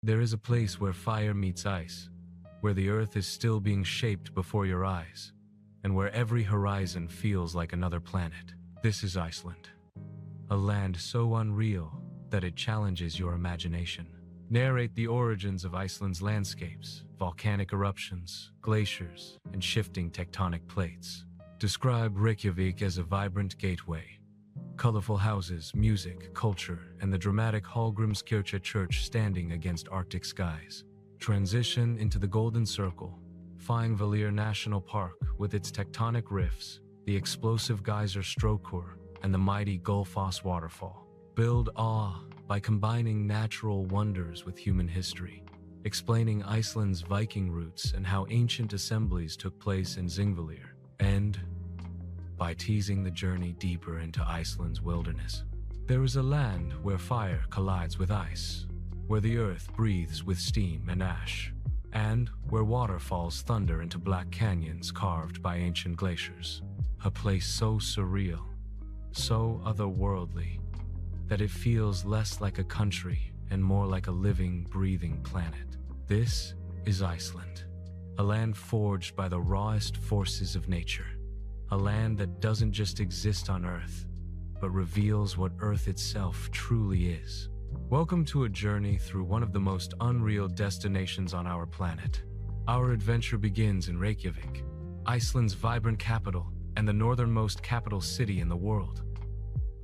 There is a place where fire meets ice, where the earth is still being shaped before your eyes, and where every horizon feels like another planet. This is Iceland, a land so unreal that it challenges your imagination. Narrate the origins of Iceland's landscapes, volcanic eruptions, glaciers, and shifting tectonic plates. Describe Reykjavik as a vibrant gateway. Colorful houses, music, culture, and the dramatic Hallgrímskirkja church standing against Arctic skies. Transition into the Golden Circle, Fagradalsfjall National Park with its tectonic rifts, the explosive geyser Strókur, and the mighty Gullfoss waterfall. Build awe by combining natural wonders with human history, explaining Iceland's Viking roots and how ancient assemblies took place in Þingvellir, and by teasing the journey deeper into Iceland's wilderness. There is a land where fire collides with ice, where the earth breathes with steam and ash, and where waterfalls thunder into black canyons carved by ancient glaciers. A place so surreal, so otherworldly, that it feels less like a country and more like a living, breathing planet. This is Iceland, a land forged by the rawest forces of nature. A land that doesn't just exist on Earth, but reveals what Earth itself truly is. Welcome to a journey through one of the most unreal destinations on our planet. Our adventure begins in Reykjavik, Iceland's vibrant capital and the northernmost capital city in the world.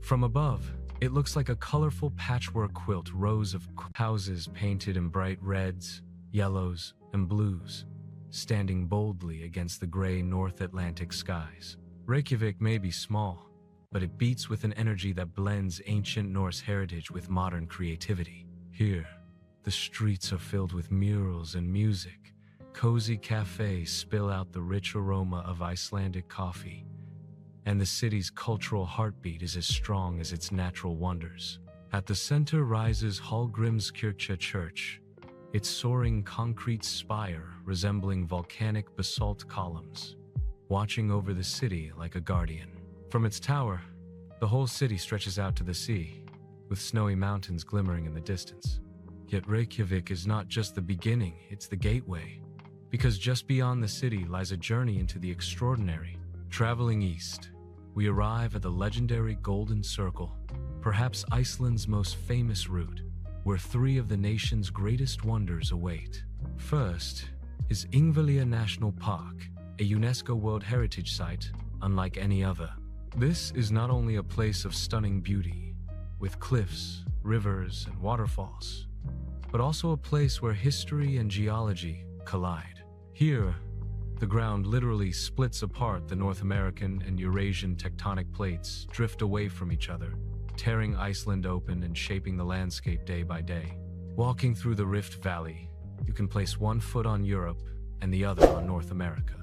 From above, it looks like a colorful patchwork quilt, rows of houses painted in bright reds, yellows, and blues, standing boldly against the gray North Atlantic skies. Reykjavik may be small, but it beats with an energy that blends ancient Norse heritage with modern creativity. Here, the streets are filled with murals and music. Cozy cafes spill out the rich aroma of Icelandic coffee, and the city's cultural heartbeat is as strong as its natural wonders. At the center rises Hallgrímskirkja Church, its soaring concrete spire resembling volcanic basalt columns, watching over the city like a guardian. From its tower, the whole city stretches out to the sea, with snowy mountains glimmering in the distance. Yet Reykjavik is not just the beginning, it's the gateway, because just beyond the city lies a journey into the extraordinary. Traveling east, we arrive at the legendary Golden Circle, perhaps Iceland's most famous route, where three of the nation's greatest wonders await. First is Þingvellir National Park, a UNESCO World Heritage Site unlike any other. This is not only a place of stunning beauty, with cliffs, rivers, and waterfalls, but also a place where history and geology collide. Here, the ground literally splits apart. The North American and Eurasian tectonic plates drift away from each other, tearing Iceland open and shaping the landscape day by day. Walking through the Rift Valley, you can place one foot on Europe and the other on North America.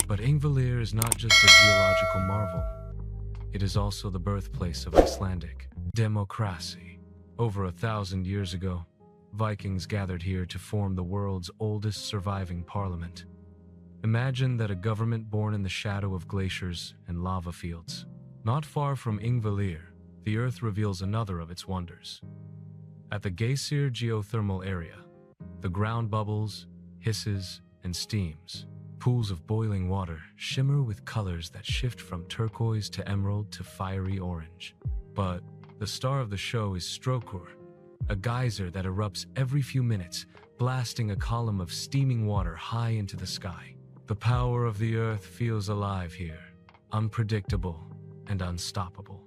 But Þingvellir is not just a geological marvel. It is also the birthplace of Icelandic democracy. Over 1,000 years ago, Vikings gathered here to form the world's oldest surviving parliament. Imagine that, a government born in the shadow of glaciers and lava fields. Not far from Þingvellir, the Earth reveals another of its wonders. At the glacier geothermal area, the ground bubbles, hisses, and steams. Pools of boiling water shimmer with colors that shift from turquoise to emerald to fiery orange. But the star of the show is Strókur, a geyser that erupts every few minutes, blasting a column of steaming water high into the sky. The power of the Earth feels alive here, unpredictable and unstoppable.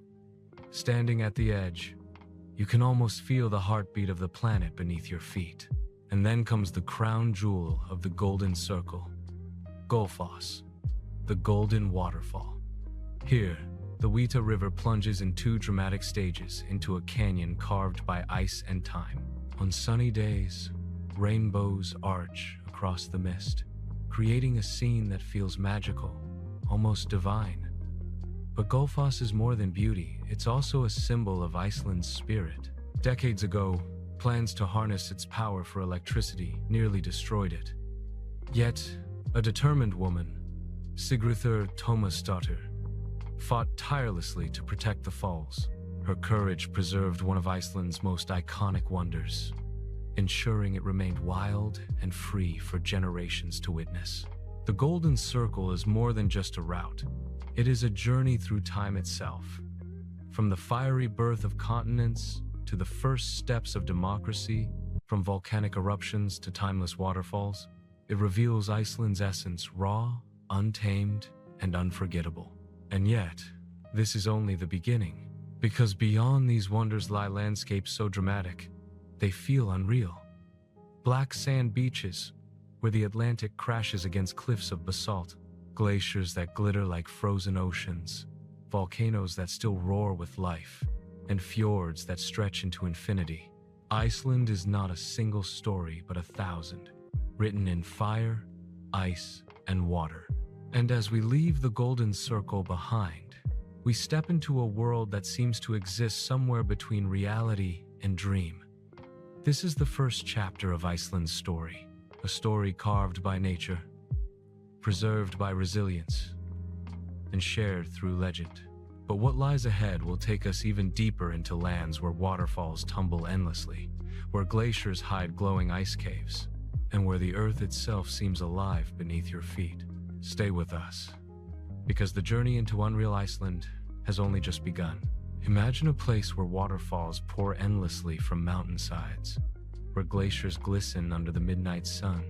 Standing at the edge, you can almost feel the heartbeat of the planet beneath your feet. And then comes the crown jewel of the Golden Circle, Gullfoss, the Golden Waterfall. Here, the Wita River plunges in two dramatic stages into a canyon carved by ice and time. On sunny days, rainbows arch across the mist, creating a scene that feels magical, almost divine. But Gullfoss is more than beauty, it's also a symbol of Iceland's spirit. Decades ago, plans to harness its power for electricity nearly destroyed it. Yet, a determined woman, Sigríður Tómasdóttir, fought tirelessly to protect the falls. Her courage preserved one of Iceland's most iconic wonders. ensuring it remained wild and free for generations to witness. The Golden Circle is more than just a route. It is a journey through time itself. From the fiery birth of continents to the first steps of democracy, from volcanic eruptions to timeless waterfalls, it reveals Iceland's essence raw, untamed, and unforgettable. And yet, this is only the beginning, because beyond these wonders lie landscapes so dramatic, they feel unreal. Black sand beaches, where the Atlantic crashes against cliffs of basalt, glaciers that glitter like frozen oceans, volcanoes that still roar with life, and fjords that stretch into infinity. Iceland is not a single story, but 1,000, written in fire, ice, and water. And as we leave the Golden Circle behind, we step into a world that seems to exist somewhere between reality and dream. This is the first chapter of Iceland's story, a story carved by nature, preserved by resilience, and shared through legend. But what lies ahead will take us even deeper into lands where waterfalls tumble endlessly, where glaciers hide glowing ice caves, and where the earth itself seems alive beneath your feet. Stay with us, because the journey into Unreal Iceland has only just begun. Imagine a place where waterfalls pour endlessly from mountainsides, where glaciers glisten under the midnight sun,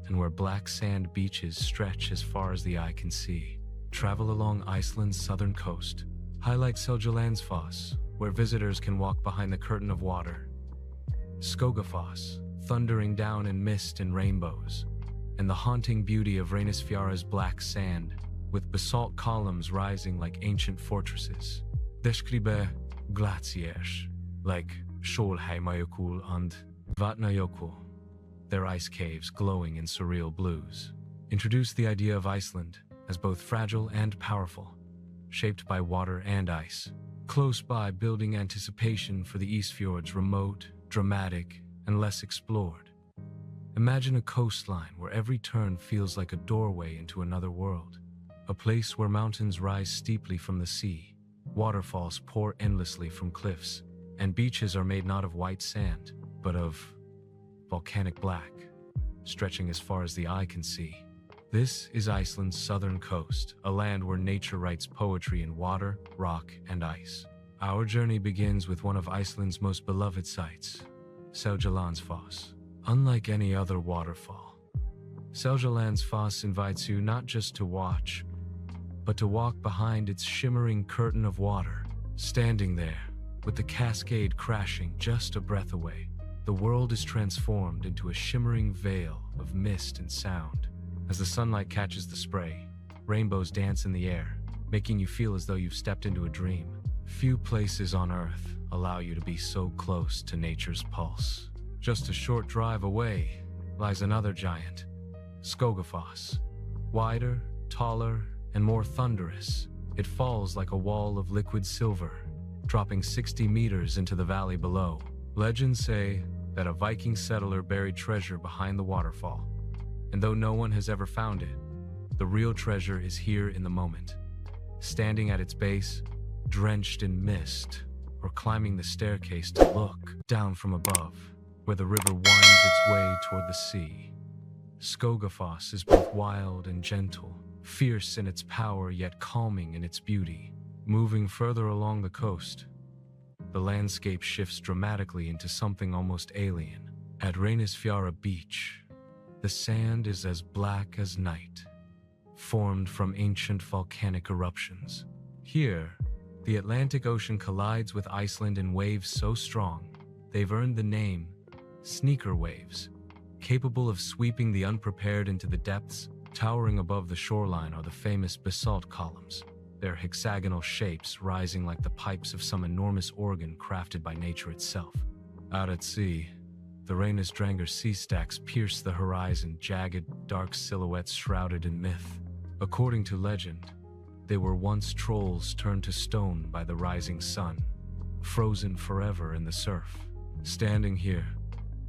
and where black sand beaches stretch as far as the eye can see. Travel along Iceland's southern coast. Highlight Seljalandsfoss, where visitors can walk behind the curtain of water. Skogafoss, thundering down in mist and rainbows, and the haunting beauty of Reynisfjara's black sand, with basalt columns rising like ancient fortresses. Dettifoss glaciers, like Reynisfjara and Vatnajökull, their ice caves glowing in surreal blues. Introduce the idea of Iceland as both fragile and powerful, shaped by water and ice. Close by, building anticipation for the Eastfjords, remote, dramatic, and less explored. Imagine a coastline where every turn feels like a doorway into another world, a place where mountains rise steeply from the sea, waterfalls pour endlessly from cliffs, and beaches are made not of white sand, but of volcanic black, stretching as far as the eye can see. This is Iceland's southern coast, a land where nature writes poetry in water, rock, and ice. Our journey begins with one of Iceland's most beloved sights, Seljalandsfoss. Unlike any other waterfall, Seljalandsfoss invites you not just to watch, but to walk behind its shimmering curtain of water. Standing there, with the cascade crashing just a breath away, the world is transformed into a shimmering veil of mist and sound. As the sunlight catches the spray, rainbows dance in the air, making you feel as though you've stepped into a dream. Few places on Earth allow you to be so close to nature's pulse. Just a short drive away lies another giant, Skogafoss. Wider, taller, and more thunderous, it falls like a wall of liquid silver, dropping 60 meters into the valley below. Legends say that a Viking settler buried treasure behind the waterfall. And though no one has ever found it, the real treasure is here in the moment. Standing at its base, drenched in mist, or climbing the staircase to look down from above, where the river winds its way toward the sea. Skogafoss is both wild and gentle, fierce in its power yet calming in its beauty. Moving further along the coast, the landscape shifts dramatically into something almost alien. At Reynisfjara beach, the sand is as black as night, formed from ancient volcanic eruptions. Here, the Atlantic Ocean collides with Iceland in waves so strong, they've earned the name sneaker waves. Capable of sweeping the unprepared into the depths, towering above the shoreline are the famous basalt columns, their hexagonal shapes rising like the pipes of some enormous organ crafted by nature itself. Out at sea, the Reynisfjara sea stacks pierce the horizon, jagged, dark silhouettes shrouded in myth. According to legend, they were once trolls turned to stone by the rising sun, frozen forever in the surf. Standing here,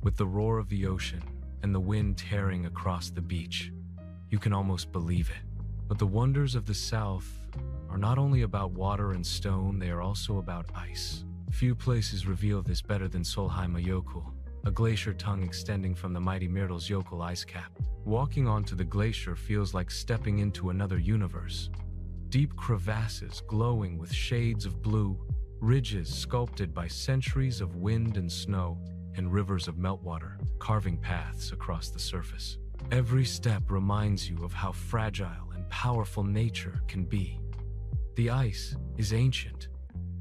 with the roar of the ocean and the wind tearing across the beach, you can almost believe it. But the wonders of the South are not only about water and stone, they are also about ice. Few places reveal this better than Vatnajökull, a glacier tongue extending from the mighty Jökull ice cap. Walking onto the glacier feels like stepping into another universe. Deep crevasses glowing with shades of blue, ridges sculpted by centuries of wind and snow, and rivers of meltwater carving paths across the surface. Every step reminds you of how fragile and powerful nature can be. The ice is ancient,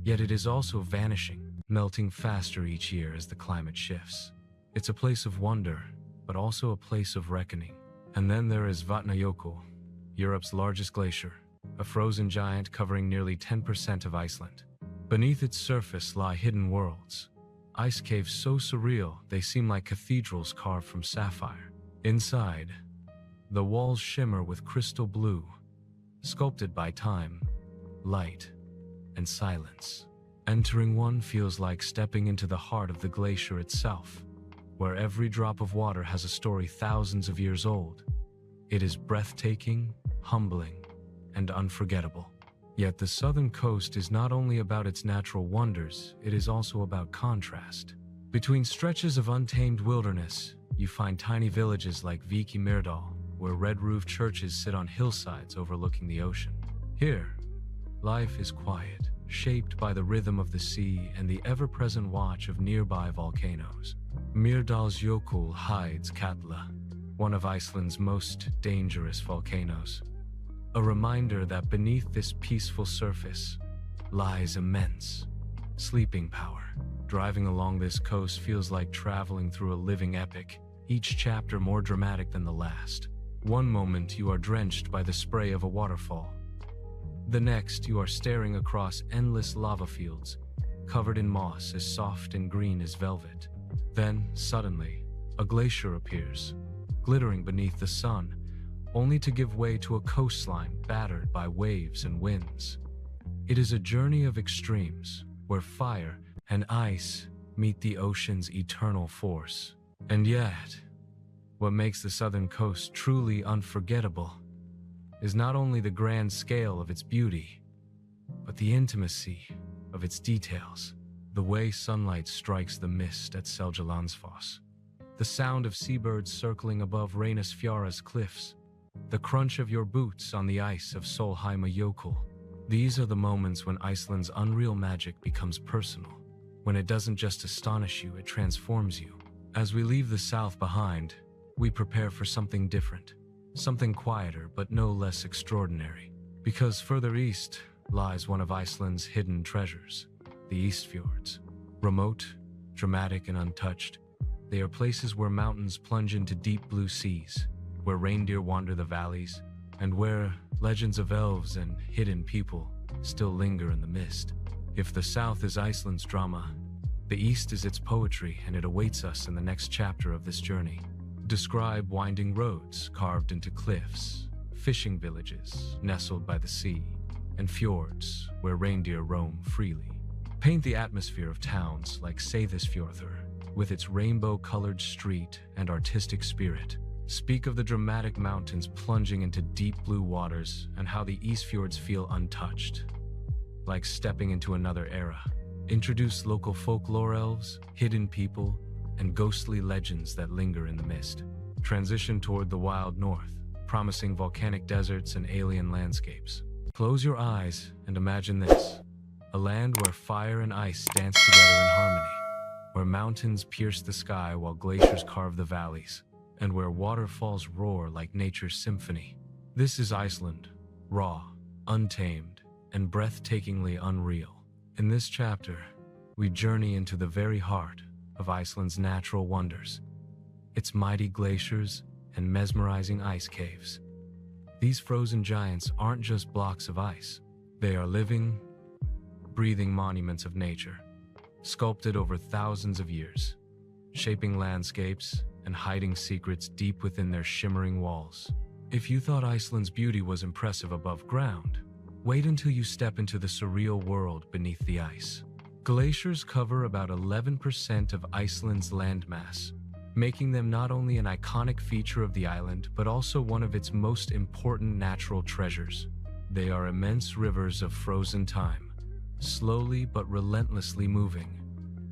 yet it is also vanishing, melting faster each year as the climate shifts. It's a place of wonder, but also a place of reckoning. And then there is Vatnajökull, Europe's largest glacier, a frozen giant covering nearly 10% of Iceland. Beneath its surface lie hidden worlds, ice caves so surreal they seem like cathedrals carved from sapphire. Inside, the walls shimmer with crystal blue, sculpted by time, light, and silence. Entering one feels like stepping into the heart of the glacier itself, where every drop of water has a story thousands of years old. It is breathtaking, humbling, and unforgettable. Yet the southern coast is not only about its natural wonders, it is also about contrast. Between stretches of untamed wilderness, you find tiny villages like Viki Myrdal, where red-roofed churches sit on hillsides overlooking the ocean. Here, life is quiet, shaped by the rhythm of the sea and the ever-present watch of nearby volcanoes. Jökull hides Katla, one of Iceland's most dangerous volcanoes. A reminder that beneath this peaceful surface lies immense sleeping power. Driving along this coast feels like traveling through a living epic, each chapter more dramatic than the last. One moment you are drenched by the spray of a waterfall. The next you are staring across endless lava fields, covered in moss as soft and green as velvet. Then, suddenly, a glacier appears, glittering beneath the sun, only to give way to a coastline battered by waves and winds. It is a journey of extremes, where fire and ice meet the ocean's eternal force. And yet, what makes the southern coast truly unforgettable is not only the grand scale of its beauty, but the intimacy of its details. The way sunlight strikes the mist at Seljalandsfoss, the sound of seabirds circling above Reynisfjara's cliffs, the crunch of your boots on the ice of Jökull. These are the moments when Iceland's unreal magic becomes personal. When it doesn't just astonish you, it transforms you. As we leave the south behind, we prepare for something different, something quieter but no less extraordinary. Because further east lies one of Iceland's hidden treasures, the Eastfjords. Remote, dramatic, and untouched, they are places where mountains plunge into deep blue seas, where reindeer wander the valleys, and where legends of elves and hidden people still linger in the mist. If the south is Iceland's drama, the east is its poetry, and it awaits us in the next chapter of this journey. Describe winding roads carved into cliffs, fishing villages nestled by the sea, and fjords where reindeer roam freely. Paint the atmosphere of towns like Seyðisfjörður, with its rainbow-colored street and artistic spirit. Speak of the dramatic mountains plunging into deep blue waters and how the Eastfjords feel untouched, like stepping into another era. Introduce local folklore elves, hidden people, and ghostly legends that linger in the mist. Transition toward the wild north, promising volcanic deserts and alien landscapes. Close your eyes and imagine this: a land where fire and ice dance together in harmony, where mountains pierce the sky while glaciers carve the valleys, and where waterfalls roar like nature's symphony. This is Iceland, raw, untamed, and breathtakingly unreal. In this chapter, we journey into the very heart of Iceland's natural wonders, its mighty glaciers and mesmerizing ice caves. These frozen giants aren't just blocks of ice. They are living, breathing monuments of nature, sculpted over thousands of years, shaping landscapes and hiding secrets deep within their shimmering walls. If you thought Iceland's beauty was impressive above ground, wait until you step into the surreal world beneath the ice. Glaciers cover about 11% of Iceland's landmass, making them not only an iconic feature of the island, but also one of its most important natural treasures. They are immense rivers of frozen time, slowly but relentlessly moving,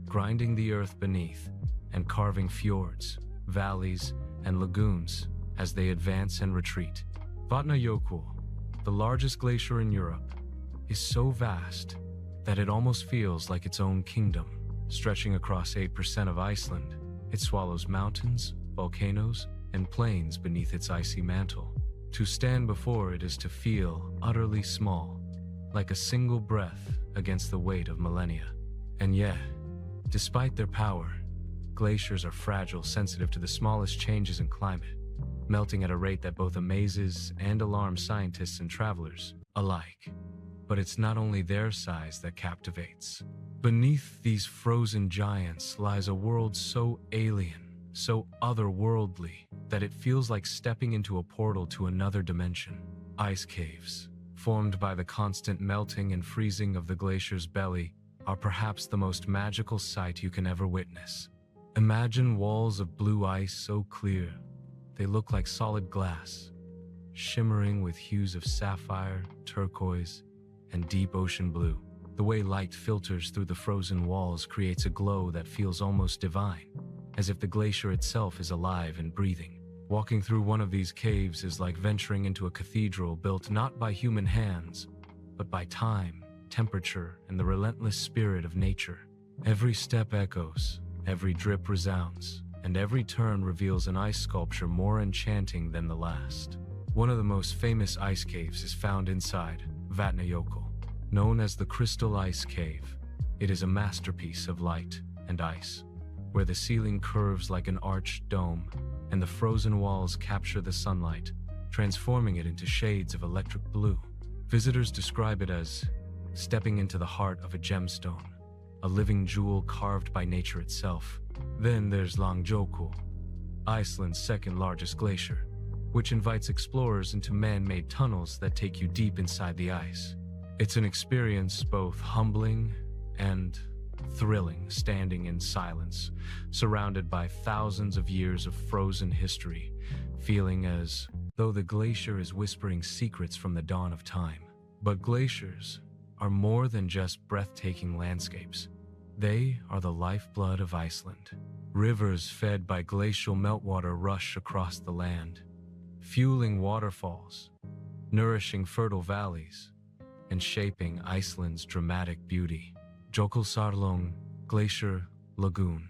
grinding the earth beneath and carving fjords, valleys, and lagoons as they advance and retreat. Vatnajökull, the largest glacier in Europe, is so vast that it almost feels like its own kingdom. Stretching across 8% of Iceland, it swallows mountains, volcanoes, and plains beneath its icy mantle. To stand before it is to feel utterly small, like a single breath against the weight of millennia. And yet, despite their power, glaciers are fragile, sensitive to the smallest changes in climate, melting at a rate that both amazes and alarms scientists and travelers alike. But it's not only their size that captivates. Beneath these frozen giants lies a world so alien, so otherworldly, that it feels like stepping into a portal to another dimension. Ice caves, formed by the constant melting and freezing of the glacier's belly, are perhaps the most magical sight you can ever witness. Imagine walls of blue ice so clear, they look like solid glass, shimmering with hues of sapphire, turquoise, and deep ocean blue. The way light filters through the frozen walls creates a glow that feels almost divine, as if the glacier itself is alive and breathing. Walking through one of these caves is like venturing into a cathedral built not by human hands, but by time, temperature, and the relentless spirit of nature. Every step echoes, every drip resounds, and every turn reveals an ice sculpture more enchanting than the last. One of the most famous ice caves is found inside Vatnajökull. Known as the Crystal Ice Cave, it is a masterpiece of light and ice, where the ceiling curves like an arched dome, and the frozen walls capture the sunlight, transforming it into shades of electric blue. Visitors describe it as stepping into the heart of a gemstone, a living jewel carved by nature itself. Then there's Langjökull, Iceland's second largest glacier, which invites explorers into man-made tunnels that take you deep inside the ice. It's an experience both humbling and thrilling, standing in silence, surrounded by thousands of years of frozen history, feeling as though the glacier is whispering secrets from the dawn of time. But glaciers are more than just breathtaking landscapes. They are the lifeblood of Iceland. Rivers fed by glacial meltwater rush across the land, fueling waterfalls, nourishing fertile valleys, and shaping Iceland's dramatic beauty. Jökulsárlón Glacier Lagoon,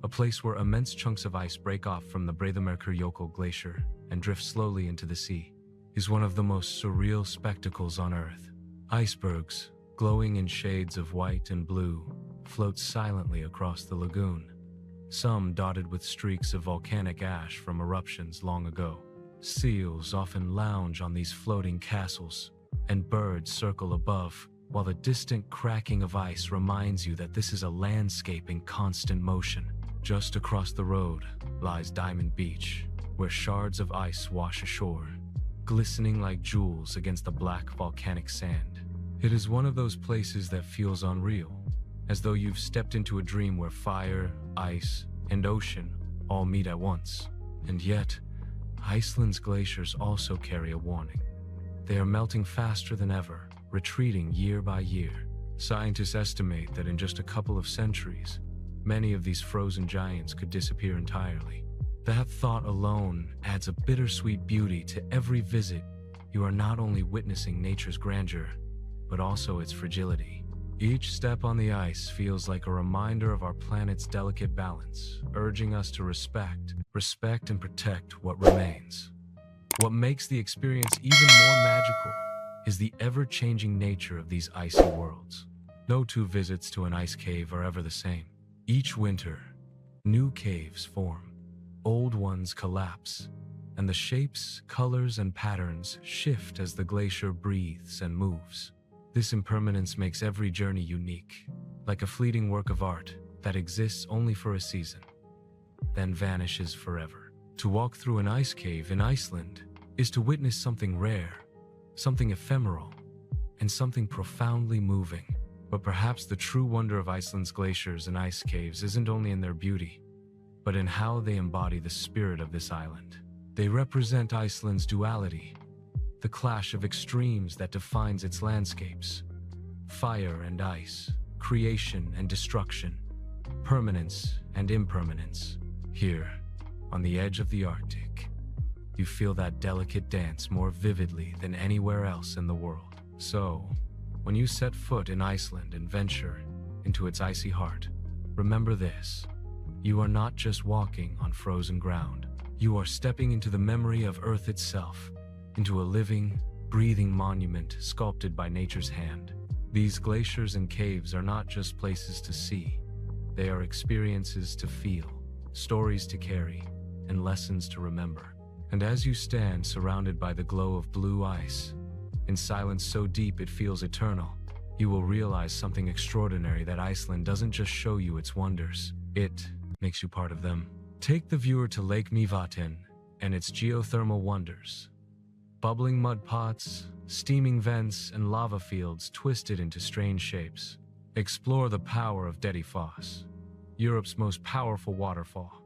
a place where immense chunks of ice break off from the Breiðamerkurjökull glacier and drift slowly into the sea, is one of the most surreal spectacles on Earth. Icebergs, glowing in shades of white and blue, float silently across the lagoon, some dotted with streaks of volcanic ash from eruptions long ago. Seals often lounge on these floating castles, and birds circle above, while the distant cracking of ice reminds you that this is a landscape in constant motion. Just across the road lies Diamond Beach, where shards of ice wash ashore, glistening like jewels against the black volcanic sand. It is one of those places that feels unreal, as though you've stepped into a dream where fire, ice, and ocean all meet at once. And yet, Iceland's glaciers also carry a warning. They are melting faster than ever, retreating year by year. Scientists estimate that in just a couple of centuries, many of these frozen giants could disappear entirely. That thought alone adds a bittersweet beauty to every visit. You are not only witnessing nature's grandeur, but also its fragility. Each step on the ice feels like a reminder of our planet's delicate balance, urging us to respect and protect what remains. What makes the experience even more magical is the ever-changing nature of these icy worlds. No two visits to an ice cave are ever the same. Each winter, new caves form, old ones collapse, and the shapes, colors, and patterns shift as the glacier breathes and moves. This impermanence makes every journey unique, like a fleeting work of art that exists only for a season, then vanishes forever. To walk through an ice cave in Iceland is to witness something rare, something ephemeral, and something profoundly moving. But perhaps the true wonder of Iceland's glaciers and ice caves isn't only in their beauty, but in how they embody the spirit of this island. They represent Iceland's duality, the clash of extremes that defines its landscapes. Fire and ice, creation and destruction, permanence and impermanence. Here, on the edge of the Arctic, you feel that delicate dance more vividly than anywhere else in the world. So, when you set foot in Iceland and venture into its icy heart, remember this: you are not just walking on frozen ground. You are stepping into the memory of Earth itself, into a living, breathing monument sculpted by nature's hand. These glaciers and caves are not just places to see. They are experiences to feel, stories to carry, and lessons to remember. And as you stand surrounded by the glow of blue ice, in silence so deep it feels eternal, you will realize something extraordinary: that Iceland doesn't just show you its wonders, it makes you part of them. Take the viewer to Lake Mývatn and its geothermal wonders. Bubbling mud pots, steaming vents, and lava fields twisted into strange shapes. Explore the power of Dettifoss, Europe's most powerful waterfall,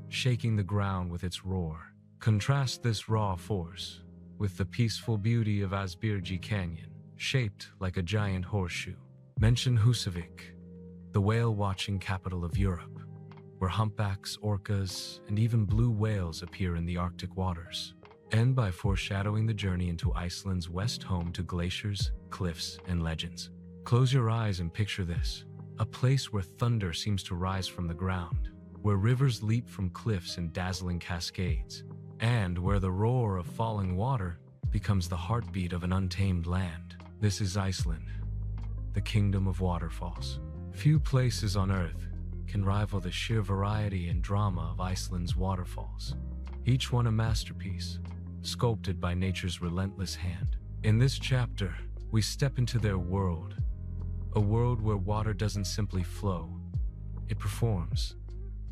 shaking the ground with its roar. Contrast this raw force with the peaceful beauty of Ásbyrgi Canyon, shaped like a giant horseshoe. Mention Húsavík, the whale-watching capital of Europe, where humpbacks, orcas, and even blue whales appear in the Arctic waters. End by foreshadowing the journey into Iceland's west home to glaciers, cliffs, and legends. Close your eyes and picture this: a place where thunder seems to rise from the ground, where rivers leap from cliffs in dazzling cascades, and where the roar of falling water becomes the heartbeat of an untamed land. This is Iceland, the kingdom of waterfalls. Few places on Earth can rival the sheer variety and drama of Iceland's waterfalls, each one a masterpiece, sculpted by nature's relentless hand. In this chapter, we step into their world, a world where water doesn't simply flow, it performs,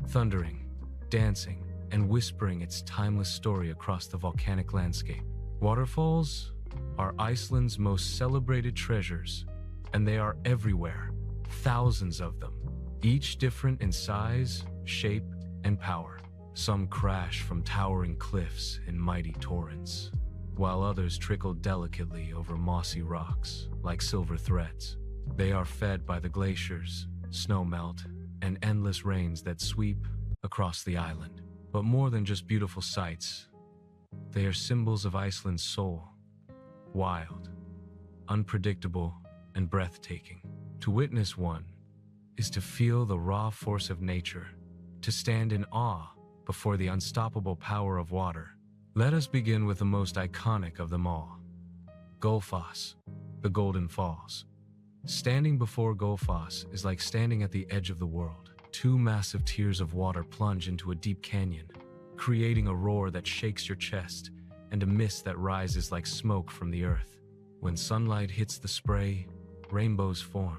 thundering, dancing, and whispering its timeless story across the volcanic landscape. Waterfalls are Iceland's most celebrated treasures, and they are everywhere, thousands of them, each different in size, shape, and power. Some crash from towering cliffs in mighty torrents, while others trickle delicately over mossy rocks like silver threads. They are fed by the glaciers, snowmelt, and endless rains that sweep across the island. But more than just beautiful sights, they are symbols of Iceland's soul: wild, unpredictable, and breathtaking. To witness one is to feel the raw force of nature, to stand in awe before the unstoppable power of water. Let us begin with the most iconic of them all: Gullfoss, the Golden Falls. Standing before Gullfoss is like standing at the edge of the world. Two massive tiers of water plunge into a deep canyon, creating a roar that shakes your chest and a mist that rises like smoke from the earth. When sunlight hits the spray, rainbows form,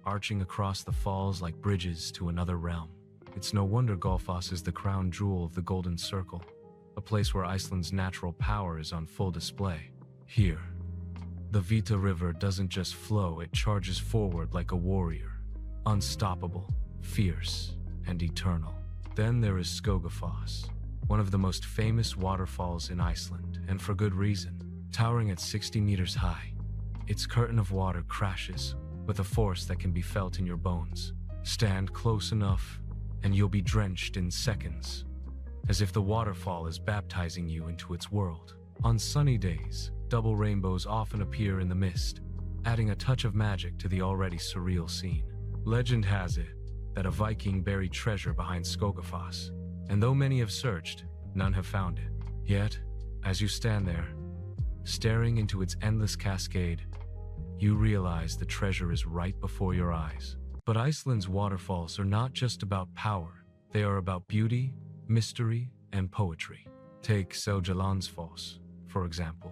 arching across the falls like bridges to another realm. It's no wonder Gullfoss is the crown jewel of the Golden Circle, a place where Iceland's natural power is on full display. Here, the Vita River doesn't just flow, it charges forward like a warrior, unstoppable, fierce, and eternal. Then there is Skogafoss, one of the most famous waterfalls in Iceland, and for good reason. Towering at 60 meters high, its curtain of water crashes with a force that can be felt in your bones. Stand close enough, and you'll be drenched in seconds, as if the waterfall is baptizing you into its world. On sunny days, double rainbows often appear in the mist, adding a touch of magic to the already surreal scene. Legend has it that a Viking buried treasure behind Skogafoss, and though many have searched, none have found it. Yet, as you stand there, staring into its endless cascade, you realize the treasure is right before your eyes. But Iceland's waterfalls are not just about power, they are about beauty, mystery, and poetry. Take Seljalandsfoss, for example,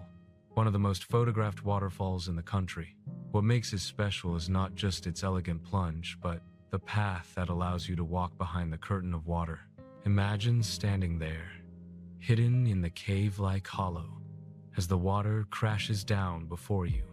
one of the most photographed waterfalls in the country. What makes it special is not just its elegant plunge, but the path that allows you to walk behind the curtain of water. Imagine standing there, hidden in the cave-like hollow, as the water crashes down before you,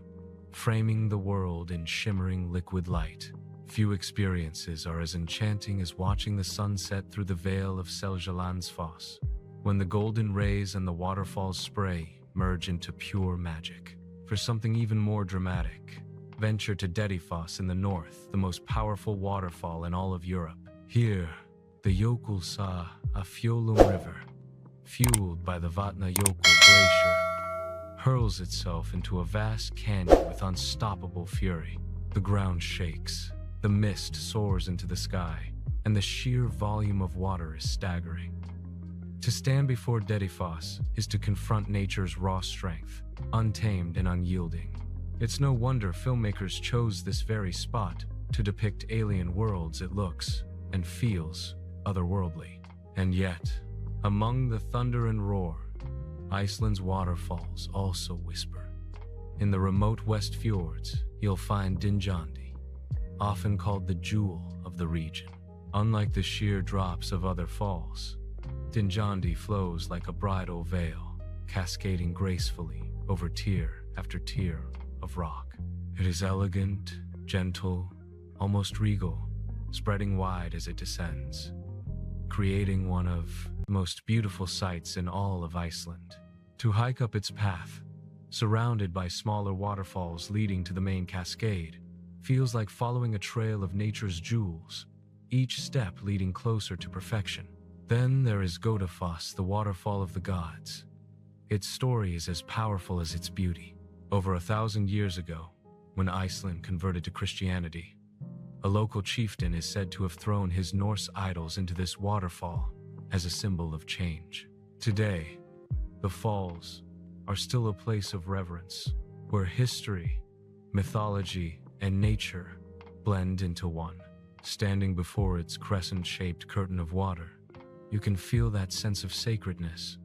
framing the world in shimmering liquid light. Few experiences are as enchanting as watching the sunset through the veil of Seljalandsfoss, when the golden rays and the waterfall's spray merge into pure magic. For something even more dramatic, venture to Dettifoss in the north, the most powerful waterfall in all of Europe. Here, the Jökull saw a Fjöllum river, fueled by the Vatnajökull glacier, hurls itself into a vast canyon with unstoppable fury. The ground shakes, the mist soars into the sky, and the sheer volume of water is staggering. To stand before Dettifoss is to confront nature's raw strength, untamed and unyielding. It's no wonder filmmakers chose this very spot to depict alien worlds. It looks and feels otherworldly. And yet, among the thunder and roar, Iceland's waterfalls also whisper. In the remote west fjords, you'll find Dynjandi, often called the jewel of the region. Unlike the sheer drops of other falls, Dynjandi flows like a bridal veil, cascading gracefully over tier after tier of rock. It is elegant, gentle, almost regal, spreading wide as it descends, creating one of the most beautiful sights in all of Iceland. To hike up its path, surrounded by smaller waterfalls leading to the main cascade, feels like following a trail of nature's jewels, each step leading closer to perfection. Then there is Dettifoss, the waterfall of the gods. Its story is as powerful as its beauty. Over 1,000 years ago, when Iceland converted to Christianity, a local chieftain is said to have thrown his Norse idols into this waterfall as a symbol of change. Today, the falls are still a place of reverence, where history, mythology, and nature blend into one. Standing before its crescent-shaped curtain of water, you can feel that sense of sacredness,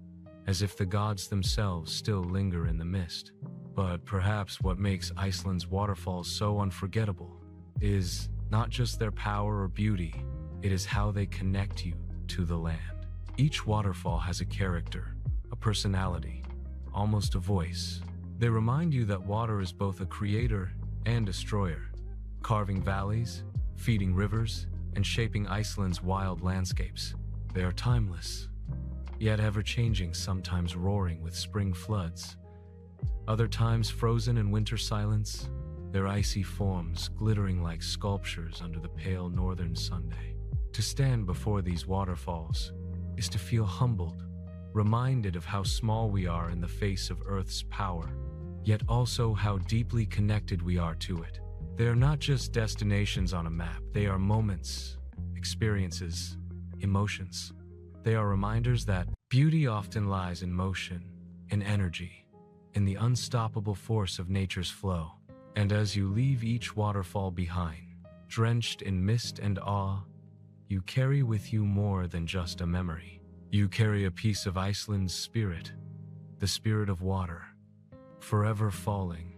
as if the gods themselves still linger in the mist. But perhaps what makes Iceland's waterfalls so unforgettable is not just their power or beauty, it is how they connect you to the land. Each waterfall has a character, a personality, almost a voice. They remind you that water is both a creator and destroyer, carving valleys, feeding rivers, and shaping Iceland's wild landscapes. They are timeless, yet ever-changing, sometimes roaring with spring floods, other times frozen in winter silence, their icy forms glittering like sculptures under the pale northern Sunday. To stand before these waterfalls is to feel humbled, reminded of how small we are in the face of Earth's power, yet also how deeply connected we are to it. They are not just destinations on a map, they are moments, experiences, emotions. They are reminders that beauty often lies in motion, in energy, in the unstoppable force of nature's flow. And as you leave each waterfall behind, drenched in mist and awe, you carry with you more than just a memory. You carry a piece of Iceland's spirit, the spirit of water, forever falling,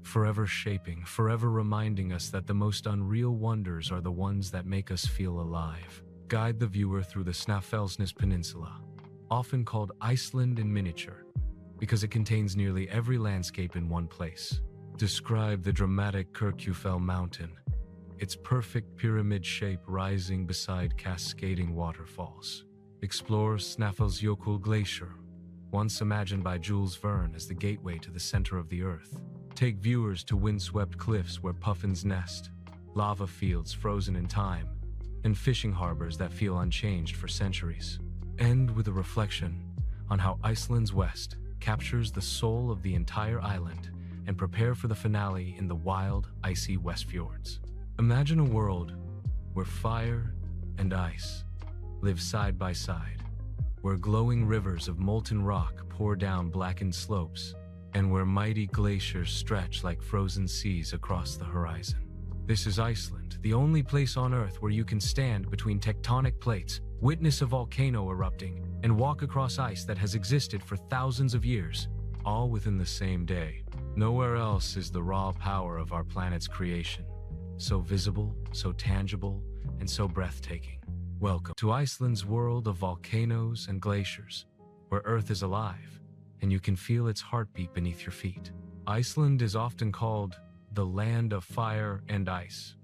forever shaping, forever reminding us that the most unreal wonders are the ones that make us feel alive. Guide the viewer through the Snæfellsnes Peninsula, often called Iceland in miniature, because it contains nearly every landscape in one place. Describe the dramatic Kirkjufell mountain, its perfect pyramid shape rising beside cascading waterfalls. Explore Snæfellsjökull glacier, once imagined by Jules Verne as the gateway to the center of the earth. Take viewers to windswept cliffs where puffins nest, lava fields frozen in time, and fishing harbors that feel unchanged for centuries. End with a reflection on how Iceland's west captures the soul of the entire island, and prepare for the finale in the wild, icy West Fjords. Imagine a world where fire and ice live side by side, where glowing rivers of molten rock pour down blackened slopes, and where mighty glaciers stretch like frozen seas across the horizon. This is Iceland, the only place on Earth where you can stand between tectonic plates, witness a volcano erupting, and walk across ice that has existed for thousands of years, all within the same day. Nowhere else is the raw power of our planet's creation so visible, so tangible, and so breathtaking. Welcome to Iceland's world of volcanoes and glaciers, where Earth is alive, and you can feel its heartbeat beneath your feet. Iceland is often called the land of fire and ice,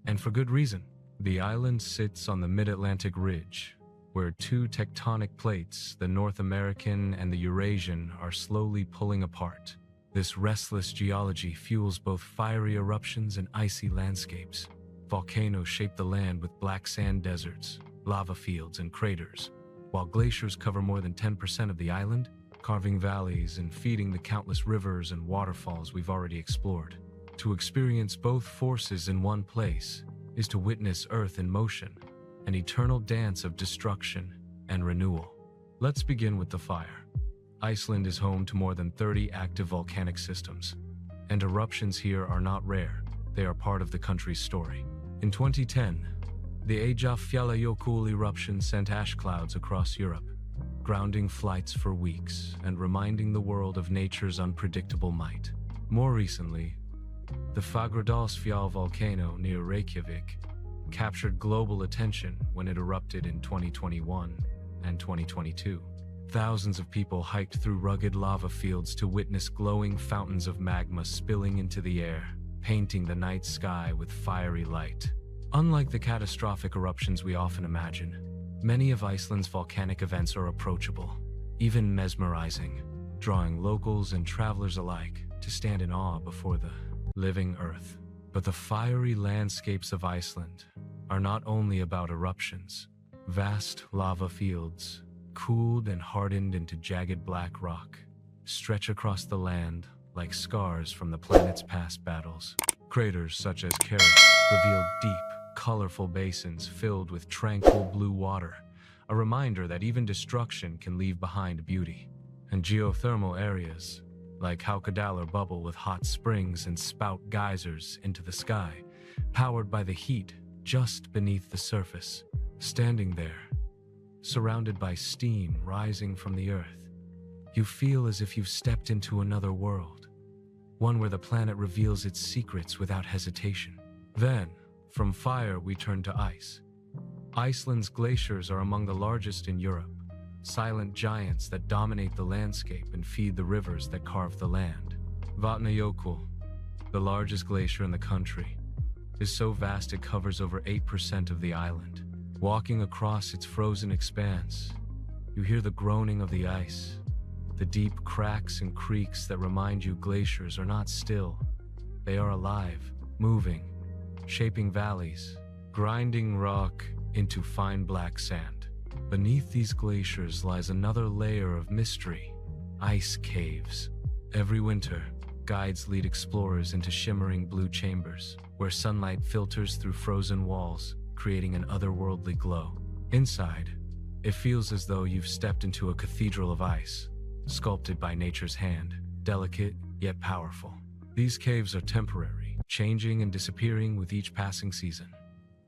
and for good reason. The island sits on the mid-Atlantic ridge, where two tectonic plates, the North American and the Eurasian, are slowly pulling apart. This restless geology fuels both fiery eruptions and icy landscapes. Volcanoes shape the land with black sand deserts, lava fields, and craters, while glaciers cover more than 10% of the island, carving valleys and feeding the countless rivers and waterfalls we've already explored. To experience both forces in one place is to witness Earth in motion, an eternal dance of destruction and renewal. Let's begin with the fire. Iceland is home to more than 30 active volcanic systems, and eruptions here are not rare. They are part of the country's story. In 2010, the Vatnajökull eruption sent ash clouds across Europe, grounding flights for weeks and reminding the world of nature's unpredictable might. More recently, the Fagradalsfjall volcano near Reykjavik captured global attention when it erupted in 2021 and 2022. Thousands of people hiked through rugged lava fields to witness glowing fountains of magma spilling into the air, painting the night sky with fiery light. Unlike the catastrophic eruptions we often imagine, many of Iceland's volcanic events are approachable, even mesmerizing, drawing locals and travelers alike to stand in awe before the living Earth. But the fiery landscapes of Iceland are not only about eruptions. Vast lava fields, cooled and hardened into jagged black rock, stretch across the land like scars from the planet's past battles. Craters such as Keris reveal deep, colorful basins filled with tranquil blue water, a reminder that even destruction can leave behind beauty. And geothermal areas like Haukadalur bubble with hot springs and spout geysers into the sky, powered by the heat just beneath the surface. Standing there, surrounded by steam rising from the earth, you feel as if you've stepped into another world, one where the planet reveals its secrets without hesitation. Then, from fire we turn to ice. Iceland's glaciers are among the largest in Europe, silent giants that dominate the landscape and feed the rivers that carve the land. Vatnajökull, the largest glacier in the country, is so vast it covers over 8% of the island. Walking across its frozen expanse, you hear the groaning of the ice, the deep cracks and creaks that remind you glaciers are not still. They are alive, moving, shaping valleys, grinding rock into fine black sand. Beneath these glaciers lies another layer of mystery: ice caves. Every winter, guides lead explorers into shimmering blue chambers, where sunlight filters through frozen walls, creating an otherworldly glow. Inside, it feels as though you've stepped into a cathedral of ice, sculpted by nature's hand, delicate yet powerful. These caves are temporary, changing and disappearing with each passing season,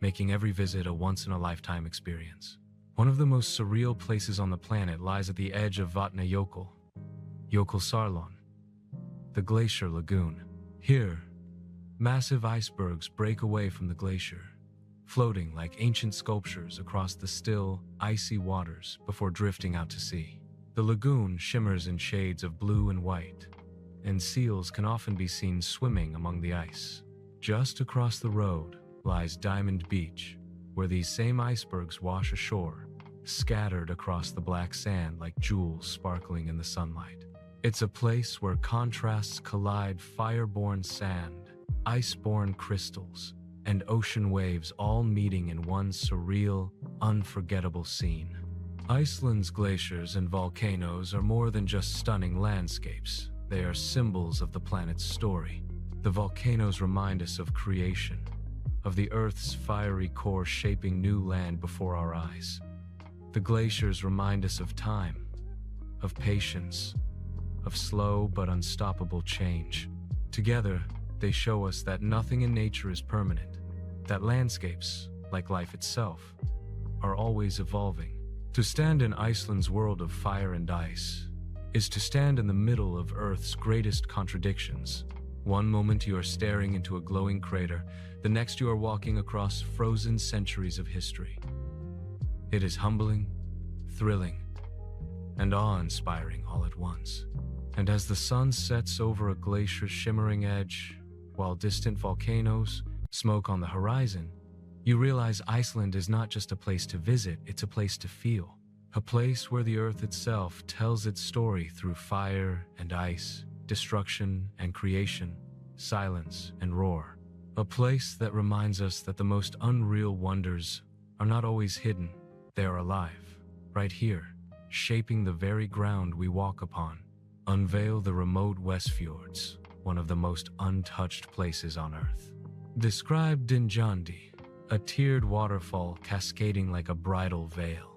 making every visit a once-in-a-lifetime experience. One of the most surreal places on the planet lies at the edge of Vatnajökull, Jökulsárlón, the glacier lagoon. Here, massive icebergs break away from the glacier, floating like ancient sculptures across the still, icy waters before drifting out to sea. The lagoon shimmers in shades of blue and white, and seals can often be seen swimming among the ice. Just across the road lies Diamond Beach, where these same icebergs wash ashore, scattered across the black sand like jewels sparkling in the sunlight. It's a place where contrasts collide: fire-born sand, ice-born crystals, and ocean waves all meeting in one surreal, unforgettable scene. Iceland's glaciers and volcanoes are more than just stunning landscapes. They are symbols of the planet's story. The volcanoes remind us of creation, of the Earth's fiery core shaping new land before our eyes. The glaciers remind us of time, of patience, of slow but unstoppable change. Together, they show us that nothing in nature is permanent, that landscapes, like life itself, are always evolving. To stand in Iceland's world of fire and ice is to stand in the middle of Earth's greatest contradictions. One moment you are staring into a glowing crater, the next you are walking across frozen centuries of history. It is humbling, thrilling, and awe-inspiring all at once. And as the sun sets over a glacier's shimmering edge, while distant volcanoes smoke on the horizon, you realize Iceland is not just a place to visit, it's a place to feel. A place where the Earth itself tells its story through fire and ice, destruction and creation, silence and roar. A place that reminds us that the most unreal wonders are not always hidden, they are alive, right here, shaping the very ground we walk upon. Unveil the remote Westfjords, one of the most untouched places on Earth. Describe Dinjandi, a tiered waterfall cascading like a bridal veil.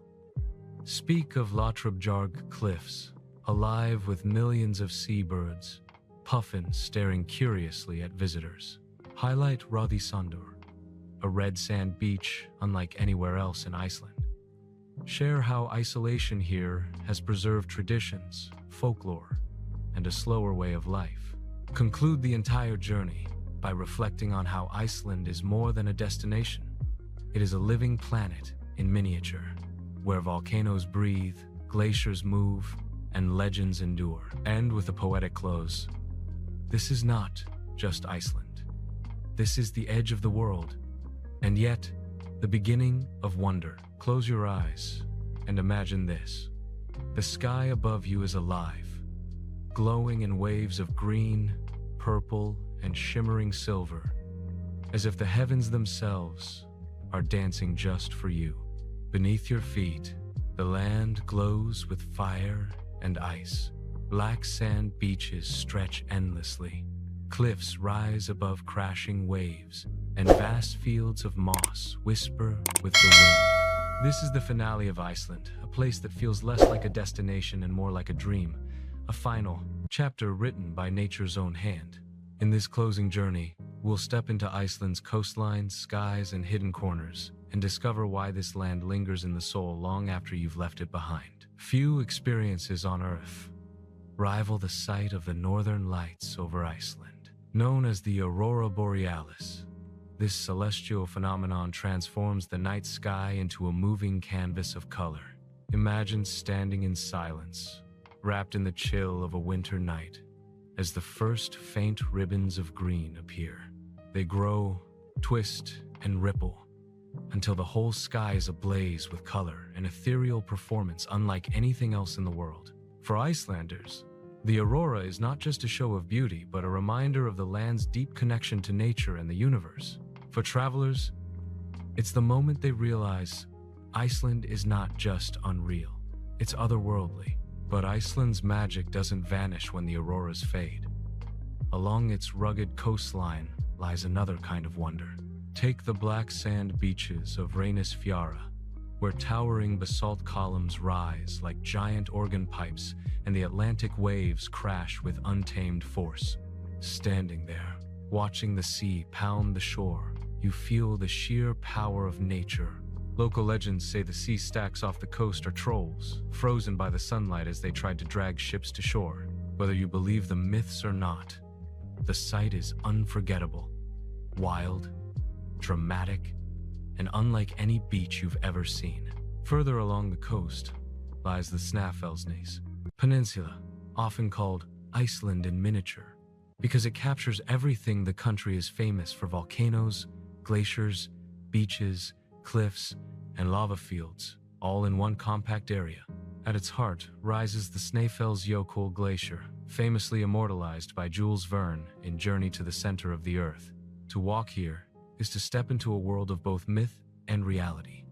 Speak of Vatnajökull cliffs, alive with millions of seabirds, puffins staring curiously at visitors. Highlight Reynisfjara, a red sand beach unlike anywhere else in Iceland. Share how isolation here has preserved traditions, folklore, and a slower way of life. Conclude the entire journey by reflecting on how Iceland is more than a destination. It is a living planet in miniature, where volcanoes breathe, glaciers move, and legends endure. And with a poetic close, this is not just Iceland. This is the edge of the world, and yet the beginning of wonder. Close your eyes and imagine this. The sky above you is alive, glowing in waves of green, purple, and shimmering silver, as if the heavens themselves are dancing just for you. Beneath your feet, the land glows with fire and ice. Black sand beaches stretch endlessly. Cliffs rise above crashing waves, and vast fields of moss whisper with the wind. This is the finale of Iceland, a place that feels less like a destination and more like a dream, a final chapter written by nature's own hand. In this closing journey, we'll step into Iceland's coastlines, skies, and hidden corners, and discover why this land lingers in the soul long after you've left it behind. Few experiences on Earth rival the sight of the northern lights over Iceland. Known as the aurora borealis, this celestial phenomenon transforms the night sky into a moving canvas of color. Imagine standing in silence, wrapped in the chill of a winter night, as the first faint ribbons of green appear. They grow, twist, and ripple, until the whole sky is ablaze with color, an ethereal performance unlike anything else in the world. For Icelanders, the aurora is not just a show of beauty, but a reminder of the land's deep connection to nature and the universe. For travelers, it's the moment they realize Iceland is not just unreal, it's otherworldly. But Iceland's magic doesn't vanish when the auroras fade. Along its rugged coastline lies another kind of wonder. Take the black sand beaches of Reynisfjara, where towering basalt columns rise like giant organ pipes and the Atlantic waves crash with untamed force. Standing there, watching the sea pound the shore, you feel the sheer power of nature. Local legends say the sea stacks off the coast are trolls, frozen by the sunlight as they tried to drag ships to shore. Whether you believe the myths or not, the sight is unforgettable, wild, dramatic, and unlike any beach you've ever seen. Further along the coast lies the Snæfellsnes Peninsula, often called Iceland in miniature, because it captures everything the country is famous for: volcanoes, glaciers, beaches, cliffs, and lava fields, all in one compact area. At its heart rises the Vatnajökull glacier, famously immortalized by Jules Verne in Journey to the Center of the Earth. To walk here is to step into a world of both myth and reality,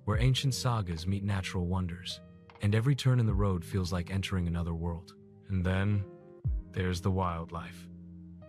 where ancient sagas meet natural wonders, and every turn in the road feels like entering another world. And then there's the wildlife.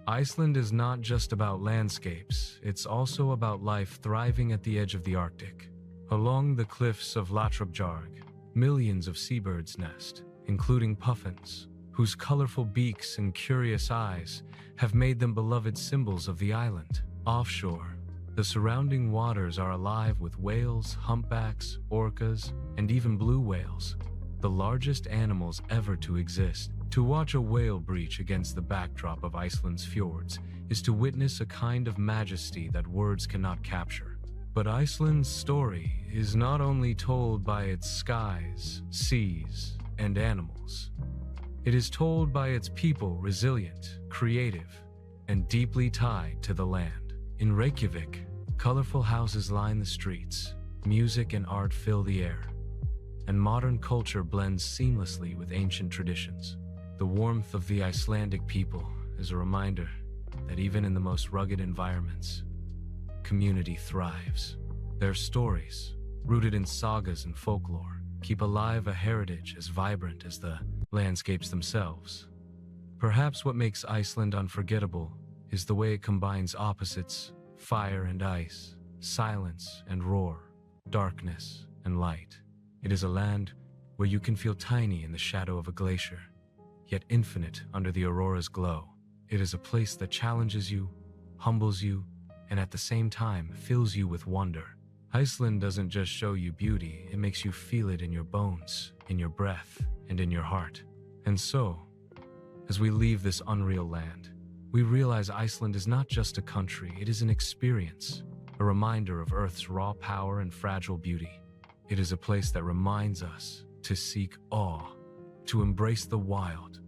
Iceland is not just about landscapes, it's also about life thriving at the edge of the Arctic. Along the cliffs of Vatnajökull, millions of seabirds nest, including puffins, whose colorful beaks and curious eyes have made them beloved symbols of the island. Offshore, the surrounding waters are alive with whales, humpbacks, orcas, and even blue whales, the largest animals ever to exist. To watch a whale breach against the backdrop of Iceland's fjords is to witness a kind of majesty that words cannot capture. But Iceland's story is not only told by its skies, seas, and animals. It is told by its people, resilient, creative, and deeply tied to the land. In Reykjavik, colorful houses line the streets, music and art fill the air, and modern culture blends seamlessly with ancient traditions. The warmth of the Icelandic people is a reminder that even in the most rugged environments, community thrives. Their stories, rooted in sagas and folklore, keep alive a heritage as vibrant as the landscapes themselves. Perhaps what makes Iceland unforgettable is the way it combines opposites, fire and ice, silence and roar, darkness and light. It is a land where you can feel tiny in the shadow of a glacier, yet infinite under the aurora's glow. It is a place that challenges you, humbles you, and at the same time fills you with wonder. Iceland doesn't just show you beauty, it makes you feel it in your bones, in your breath, and in your heart. And so, as we leave this unreal land, we realize Iceland is not just a country, it is an experience, a reminder of Earth's raw power and fragile beauty. It is a place that reminds us to seek awe, to embrace the wild,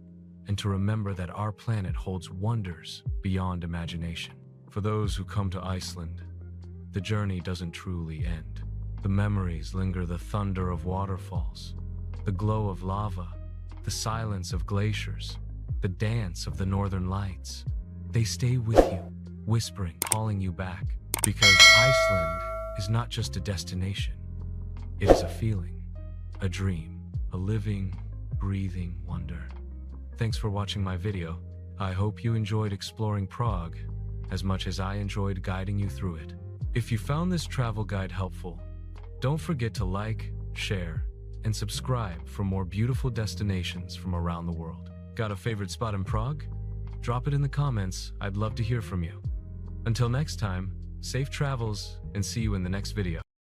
and to remember that our planet holds wonders beyond imagination. For those who come to Iceland, the journey doesn't truly end. The memories linger: the thunder of waterfalls, the glow of lava, the silence of glaciers, the dance of the northern lights. They stay with you, whispering, calling you back, because Iceland is not just a destination. It is a feeling, a dream, a living, breathing wonder. Thanks for watching my video. I hope you enjoyed exploring Prague as much as I enjoyed guiding you through it. If you found this travel guide helpful, don't forget to like, share, and subscribe for more beautiful destinations from around the world. Got a favorite spot in Prague? Drop it in the comments. I'd love to hear from you. Until next time, safe travels and see you in the next video.